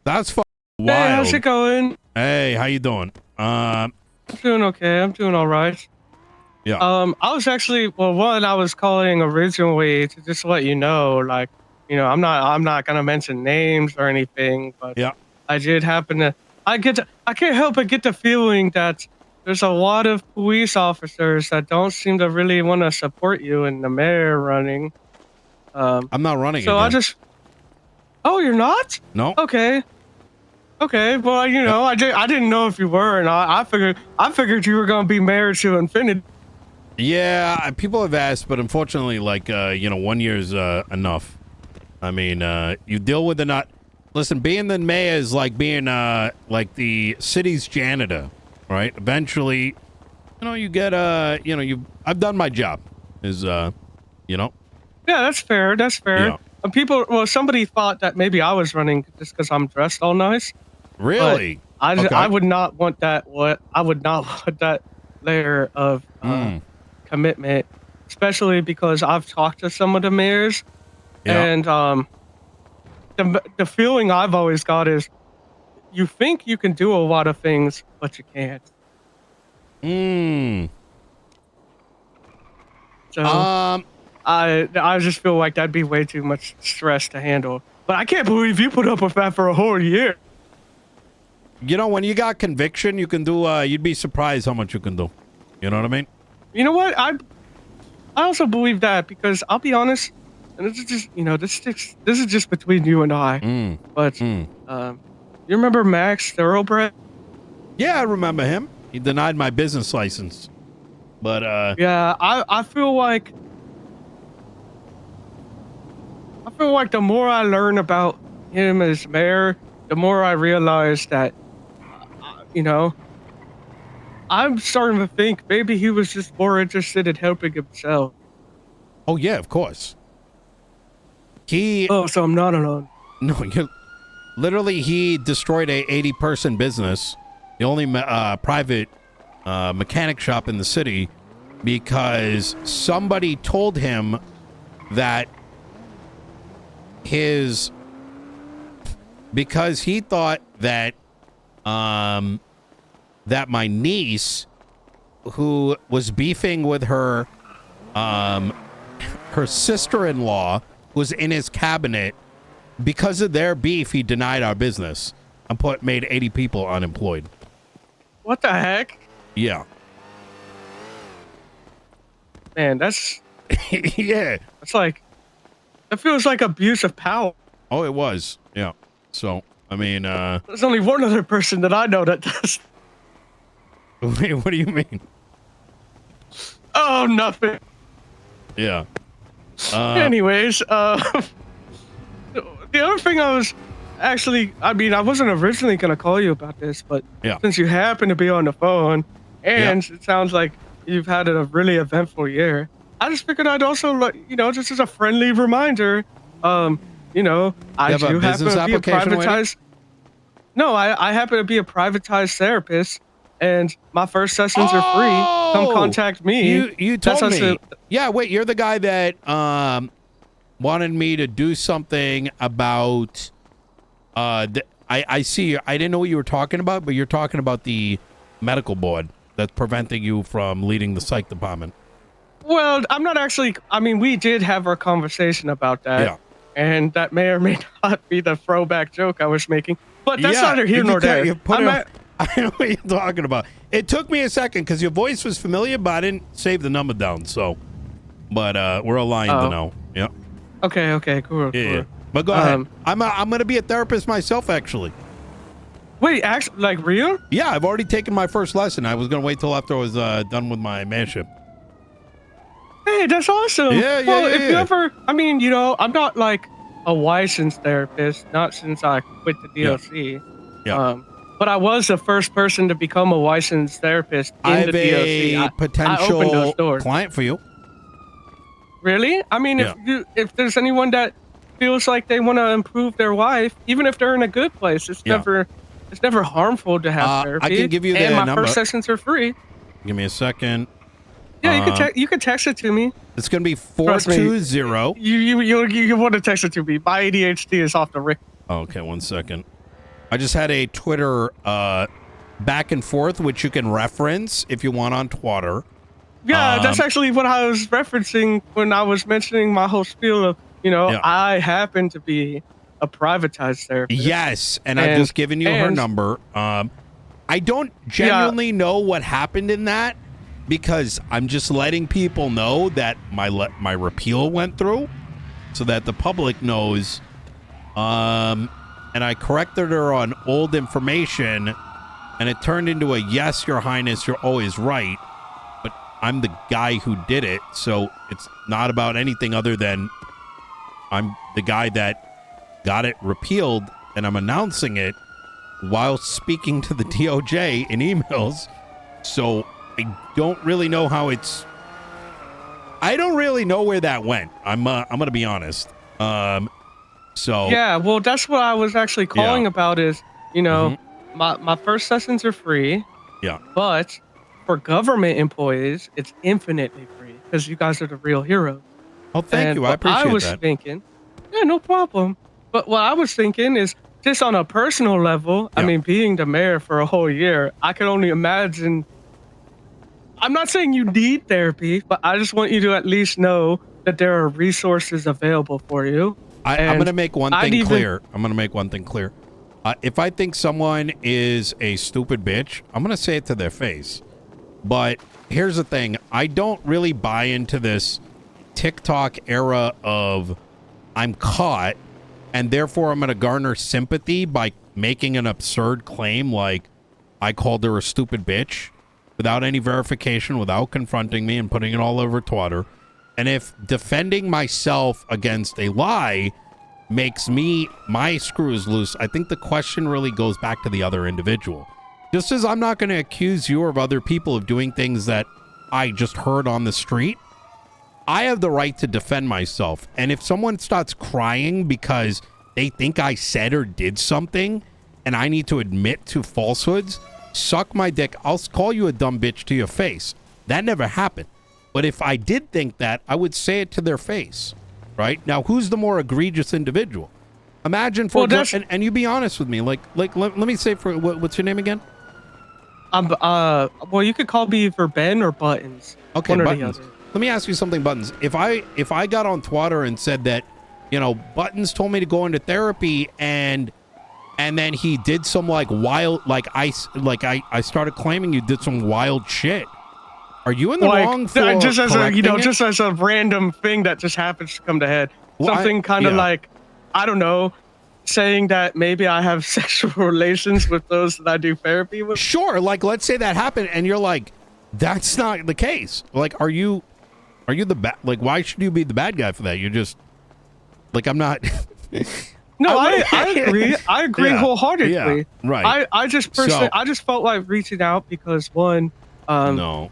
That's wild. Hey, how's it going? Hey, how you doing? I'm doing okay. I'm doing all right. Yeah. I was actually, well, one, I was calling originally to just let you know, like, I'm not gonna mention names or anything, but Yeah. I did happen to, I can't help but get the feeling that there's a lot of police officers that don't seem to really want to support you in the mayor running. I'm not running So I again. just, oh, you're not? No. Okay. Okay, well, Yep. I didn't know if you were, and I figured you were gonna be married to infinity. Yeah, people have asked, but unfortunately, like, 1 year's enough. I mean, you deal with the not. Listen, being the mayor is like being like the city's janitor, right? Eventually, you get I've done my job. Yeah, Yeah, that's fair. That's fair. yeah. Somebody thought that maybe I was running just because I'm dressed all nice. But Really? I Okay. would not want that. I would not want that layer of commitment, especially because I've talked to some of the mayors, Yeah. and the feeling I've always got is you think you can do a lot of things, but you can't. So I just feel like that'd be way too much stress to handle. But I can't believe you put up with that for a whole year. When you got conviction, you can do. You'd be surprised how much you can do. You know what I mean? You know what? I also believe that because I'll be honest, and this is just this is just between you and I. But you remember Max Thoroughbred? Yeah, I remember him. He denied my business license. But yeah, I feel like the more I learn about him as mayor, the more I realize that I'm starting to think maybe he was just more interested in helping himself. oh yeah, of course. Oh, so I'm not alone. No, literally he destroyed a 80-person business, the only private mechanic shop in the city, because somebody told him that because he thought that that my niece, who was beefing with her sister-in-law, was in his cabinet. Because of their beef, he denied our business and made 80 people unemployed. What the heck? Yeah. Man, that's yeah. It's like, that feels like abuse of power. Oh, it was. Yeah. So, I mean, there's only one other person that I know that does. Wait, what do you mean? Oh, nothing. Yeah. Anyways, the other thing I wasn't originally going to call you about this, but yeah. Since you happen to be on the phone, and it sounds like you've had a really eventful year, I just figured I'd also, just as a friendly reminder, I do happen to be a privatized. No, I happen to be a privatized therapist, and my first sessions are free. Come contact me. You told me. Yeah, wait, you're the guy that wanted me to do something about. I see. I didn't know what you were talking about, but you're talking about the medical board that's preventing you from leading the psych department. Well, I'm not actually. I mean, we did have our conversation about that. Yeah. And that may or may not be the throwback joke I was making. But that's neither here nor there. I know what you're talking about. It took me a second because your voice was familiar, but I didn't save the number down. So, but we're aligned now. Yeah. Okay. Cool. Yeah. But go ahead. I'm gonna be a therapist myself, actually. Wait, actually, like real? Yeah, I've already taken my first lesson. I was gonna wait till after I was done with my mayorship. Hey, that's awesome. Yeah. If you ever, I'm not like a licensed therapist, not since I quit the DLC. Yeah. But I was the first person to become a licensed therapist in the DLC. I have a potential client for you. Really? I mean, if there's anyone that feels like they want to improve their life, even if they're in a good place, it's never harmful to have therapy. I can give you the number. number. And my first sessions are free. Give me a second. Yeah, you can text it to me. It's gonna be 420. You want to text it to me. My ADHD is off the rip. Okay, 1 second. I just had a Twitter back and forth, which you can reference if you want on Twitter. Yeah, that's actually what I was referencing when I was mentioning my whole spiel of, I happen to be a privatized therapist. Yes, and I've just given you her number. I don't genuinely know what happened in that because I'm just letting people know that my repeal went through so that the public knows. And I corrected her on old information, and it turned into a yes, Your Highness, you're always right. But I'm the guy who did it, so it's not about anything other than I'm the guy that got it repealed, and I'm announcing it while speaking to the DOJ in emails. So I don't really know how I don't really know where that went. I'm going to be honest. So yeah, well, that's what I was actually calling about is, my first sessions are free. Yeah. But for government employees, it's infinitely free because you guys are the real heroes. Oh, thank you. I appreciate that. I was thinking, yeah, no problem. But what I was thinking is just on a personal level, I mean, being the mayor for a whole year, I can only imagine. I'm not saying you need therapy, but I just want you to at least know that there are resources available for you. I'm going to make one thing clear. I'm going to make one thing clear. If I think someone is a stupid bitch, I'm going to say it to their face. But here's the thing. I don't really buy into this TikTok era of I'm caught, and therefore I'm going to garner sympathy by making an absurd claim like I called her a stupid bitch without any verification, without confronting me and putting it all over Twitter. And if defending myself against a lie makes my screws loose, I think the question really goes back to the other individual. Just as I'm not going to accuse you or other people of doing things that I just heard on the street, I have the right to defend myself. And if someone starts crying because they think I said or did something and I need to admit to falsehoods, suck my dick. I'll call you a dumb bitch to your face. That never happened. But if I did think that, I would say it to their face, right? Now, who's the more egregious individual? Imagine and you be honest with me. Let me say what's your name again? Well, you could call me for Ben or Buttons. Okay, Buttons. Let me ask you something, Buttons. If I got on Twitter and said that, Buttons told me to go into therapy and then he did some wild, I started claiming you did some wild shit. Are you in the wrong for just as just as a random thing that just happens to come to head? Well, something kind of I don't know, saying that maybe I have sexual relations with those that I do therapy with. Sure, let's say that happened, and you're like, that's not the case. Are you the bad? Why should you be the bad guy for that? You're just I'm not. No, I agree. I agree wholeheartedly. Yeah, right. I just personally, I just felt like reaching out because one. Well,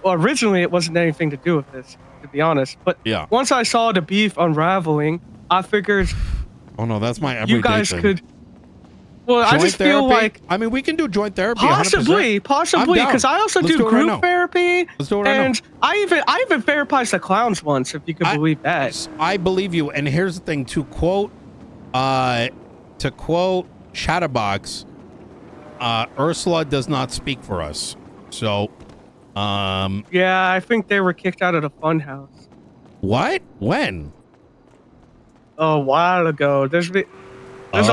originally it wasn't anything to do with this, to be honest. But once I saw the beef unraveling, I figured. Oh no, that's my everyday you guys thing. could. Well, joint I just therapy? feel like. I mean, we can do joint therapy. Possibly, because I also do group therapy. Let's do it right and now. I even therapized the clowns once, if you could believe that. I believe you. And here's the thing: to quote Chatterbox, Ursula does not speak for us. So, yeah, I think they were kicked out of the funhouse. What? When? A while ago. There's a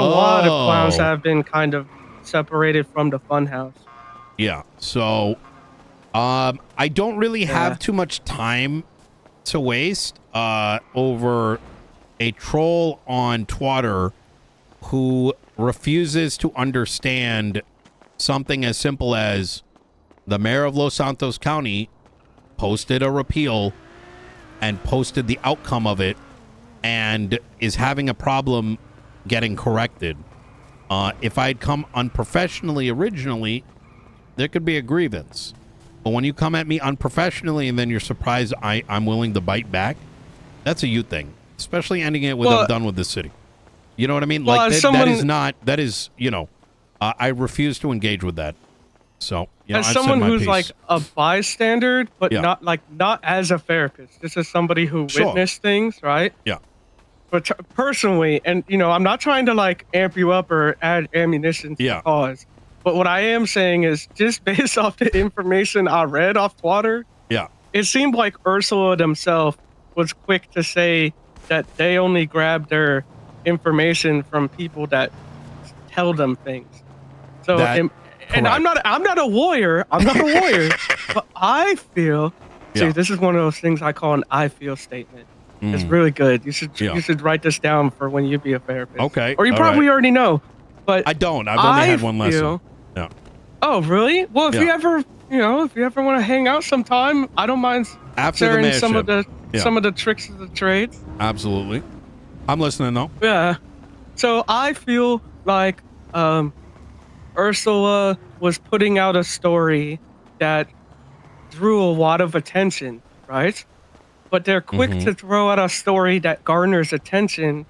lot of clowns that have been kind of separated from the funhouse. Yeah. So, I don't really have too much time to waste over a troll on Twitter who refuses to understand something as simple as the mayor of Los Santos County posted a repeal and posted the outcome of it and is having a problem getting corrected. If I had come unprofessionally originally, there could be a grievance. But when you come at me unprofessionally and then you're surprised I'm willing to bite back, that's a you thing. Especially ending it with I'm done with this city. You know what I mean? Well, I refuse to engage with that. So, as someone who's a bystander, but not as a therapist. This is somebody who witnessed things, right? Yeah. but personally, and I'm not trying to like amp you up or add ammunition to the cause, but what I am saying is just based off the information I read off Twitter, it seemed like Ursula themselves was quick to say that they only grabbed their information from people that tell them things. So, and I'm not a lawyer. I'm not a lawyer, but I feel. See, this is one of those things I call an "I feel" statement. It's really good. You should write this down for when you be a therapist. Okay. Or you probably already know, but I don't. I've only had one lesson. Yeah. Oh, really? Well, if you ever, if you ever want to hang out sometime, I don't mind sharing some of the tricks of the trades. Absolutely. I'm listening though. Yeah. So I feel like Ursula was putting out a story that drew a lot of attention, right? But they're quick to throw out a story that garners attention,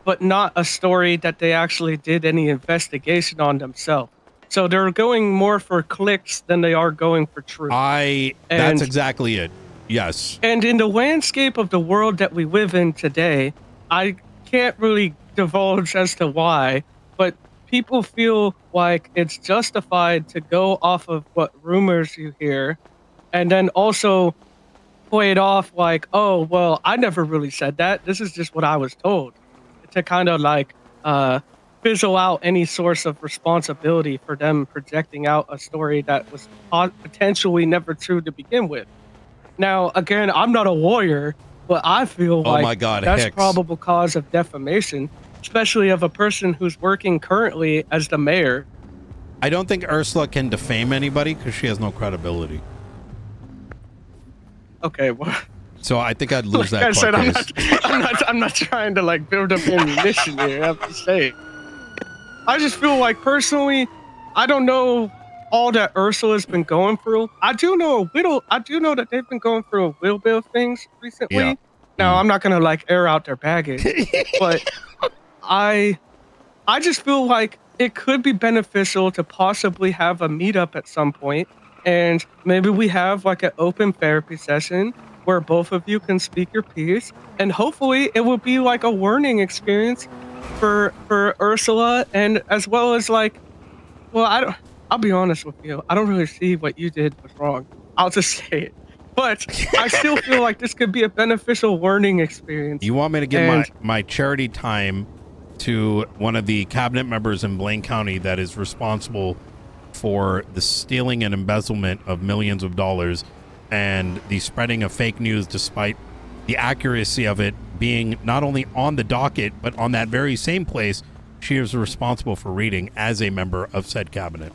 but not a story that they actually did any investigation on themselves. So they're going more for clicks than they are going for truth. That's exactly it. Yes. And in the landscape of the world that we live in today, I can't really divulge as to why, but people feel like it's justified to go off of what rumors you hear, and then also play it off like, oh, well, I never really said that. This is just what I was told. To kind of like fizzle out any source of responsibility for them projecting out a story that was potentially never true to begin with. Now, again, I'm not a lawyer, but I feel like that's Hicks. probable cause of defamation, especially of a person who's working currently as the mayor. I don't think Ursula can defame anybody because she has no credibility. Okay, well, so I think I'd lose that. I said, case. I'm not trying to like build up ammunition here. I have to say, I just feel like personally, I don't know all that Ursula's been going through. I do know that they've been going through a little bit of things recently. Yeah. Now I'm not gonna like air out their baggage, but I just feel like it could be beneficial to possibly have a meetup at some point. And maybe we have like an open therapy session where both of you can speak your piece, and hopefully it will be like a learning experience for Ursula, and as well as like, well, I'll be honest with you, I don't really see what you did was wrong. I'll just say it. But I still feel like this could be a beneficial learning experience. You want me to give my charity time to one of the cabinet members in Blaine County that is responsible for the stealing and embezzlement of millions of dollars and the spreading of fake news, despite the accuracy of it being not only on the docket, but on that very same place she is responsible for reading as a member of said cabinet.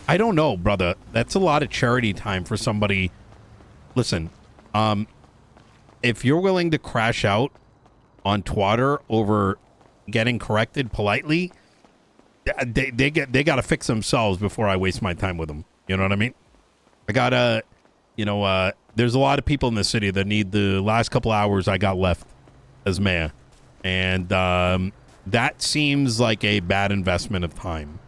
I don't know, brother. That's a lot of charity time for somebody. Listen, if you're willing to crash out on Twitter over getting corrected politely, they got to fix themselves before I waste my time with them. You know what I mean? I gotta, there's a lot of people in the city that need the last couple hours I got left as mayor, and that seems like a bad investment of time.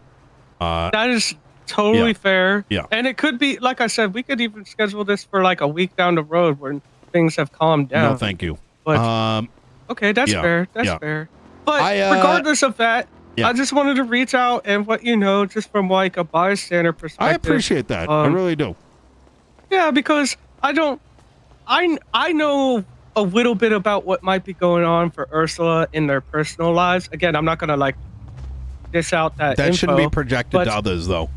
That is totally fair. Yeah. And it could be, like I said, we could even schedule this for like a week down the road when things have calmed down. No, thank you. But, okay, that's fair. That's fair. But regardless of that, I just wanted to reach out and let you know, just from like a bystander perspective. I appreciate that. I really do. Yeah, because I know a little bit about what might be going on for Ursula in their personal lives. Again, I'm not going to like dish out that info, shouldn't be projected to others though,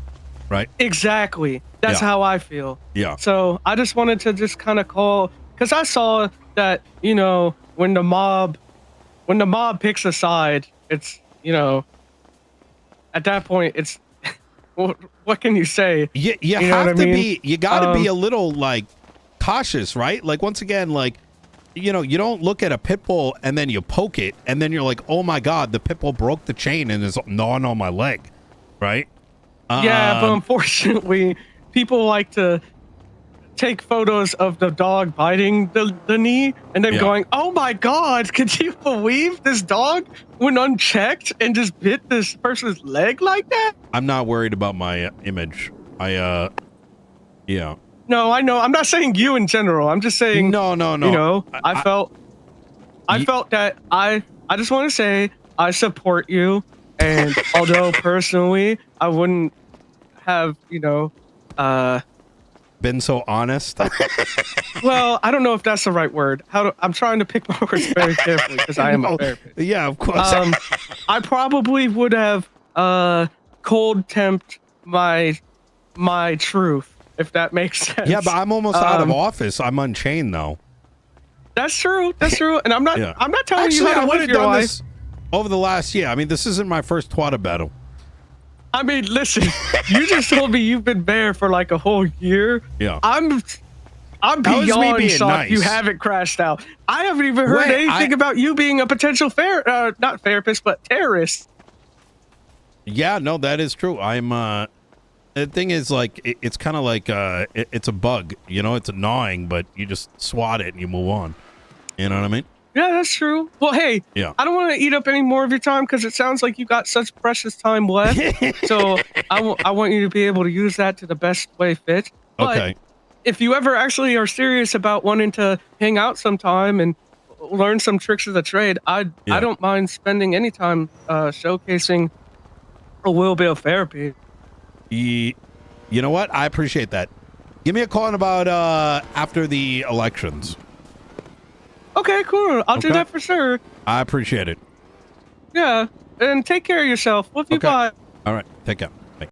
right? Exactly. That's how I feel. Yeah. So I just wanted to just kind of call, because I saw that, when the mob picks a side, it's, at that point, it's, what can you say? You have to be, you got to be a little like cautious, right? Like once again, like, you don't look at a pit bull and then you poke it and then you're like, oh my God, the pit bull broke the chain and is gnawing on my leg, right? Yeah, but unfortunately, people like to take photos of the dog biting the knee and then going, oh my God, could you believe this dog went unchecked and just bit this person's leg like that? I'm not worried about my image. Yeah. No, I know. I'm not saying you in general. I'm just saying. No. I felt. I felt that I just want to say I support you, and although personally I wouldn't have, been so honest. well, I don't know if that's the right word. I'm trying to pick my words very carefully because I am a therapist. Yeah, of course. I probably would have cold temped my truth, if that makes sense. Yeah, but I'm almost out of office. I'm unchained though. That's true. That's true. And I'm not telling Actually, you how to I would live have your done life. this over the last year. I mean, this isn't my first twatter battle. I mean, listen, you just told me you've been bare for like a whole year. Yeah. I'm That was me beyond being shocked nice. you haven't crashed out. I haven't even heard anything about you being a potential not therapist, but terrorist. Yeah, no, that is true. I'm the thing is, like, it's kind of like it's a bug, you know, it's gnawing, but you just swat it and you move on. You know what I mean? Yeah, that's true. Well, hey, Yeah. I don't want to eat up any more of your time because it sounds like you got such precious time left. So I want you to be able to use that to the best way fit. But Okay. if you ever actually are serious about wanting to hang out sometime and learn some tricks of the trade, I don't mind spending any time showcasing a little bit of therapy. You know what? I appreciate that. Give me a call in about after the elections. Okay, cool. I'll do that for sure. I appreciate it. Yeah, and take care of yourself. Love you. Bye. All right. Take care.